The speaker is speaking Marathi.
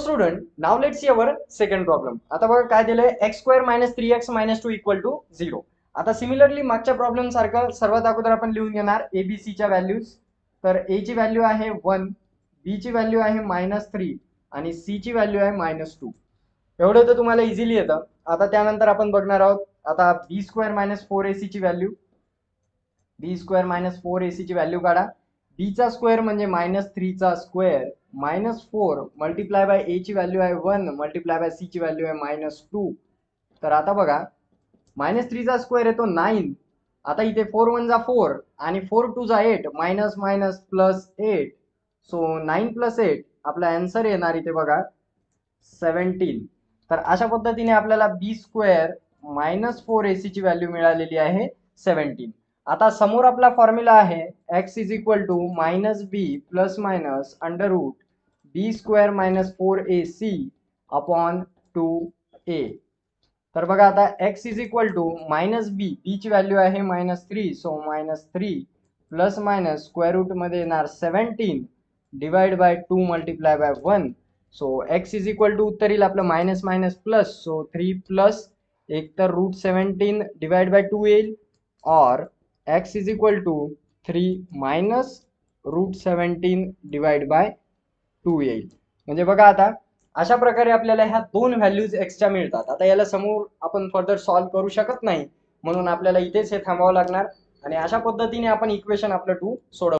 Student, now let's see our second problem. आता बघा काय दिलंय, x² - 3x - 2 = 0. आता सिमिलरली मागच्या प्रॉब्लेम सारखं सर्वात अगोदर आपण लिहून घेणार ABC च्या व्हॅल्यूज. तर A ची व्हॅल्यू आहे 1, B ची व्हॅल्यू आहे -3 आणि C ची व्हॅल्यू आहे -2. एवढं तर तुम्हाला इझिली येतं. आता त्यानंतर आपण बघणार आहोत आता B² - 4AC ची व्हॅल्यू. B² - 4AC ची व्हॅल्यू काढा. B चा स्क्वेअर म्हणजे -3 चा स्क्वेअर -4 मल्टिप्लाय बाय A ची व्हॅल्यू आहे 1 मल्टिप्लाय बाय C ची व्हॅल्यू आहे -2. तर आता बघा -3 चा स्क्वेअर येतो 9. आता इथे 4 1 जा 4 आणि 4 2 जा 8 मायनस मायनस प्लस 8. सो 9 + 8 आपला आन्सर येणार इथे बघा 17. तर अशा पद्धतीने आपल्याला B² - 4AC ची व्हॅल्यू मिळालेली आहे 17. आता समोर आपला फॉर्म्युला आहे x = -b ± √b² - 4ac upon 2a. तर बघा आता x = -b, b ची व्हॅल्यू आहे -3 so -3 plus minus square root मध्ये येणार 17 divide by 2 multiply by 1. So x = उत्तर येईल आपलं minus minus plus, so 3 plus एक तर √17 डिवाइड बाय 2 येईल और x = 3 मायनस √17 डिवाइड बाय 2 येईल. म्हणजे बघा आता अशा प्रकारे आपल्याला ह्या दोन व्हॅल्यूज एक्सच्या मिळतात. आता याला समोर आपण फर्दर सॉल्व्ह करू शकत नाही म्हणून आपल्याला इथेच हे थांबावं लागणार आणि अशा पद्धतीने आपण इक्वेशन आपलं 2 सोडवू.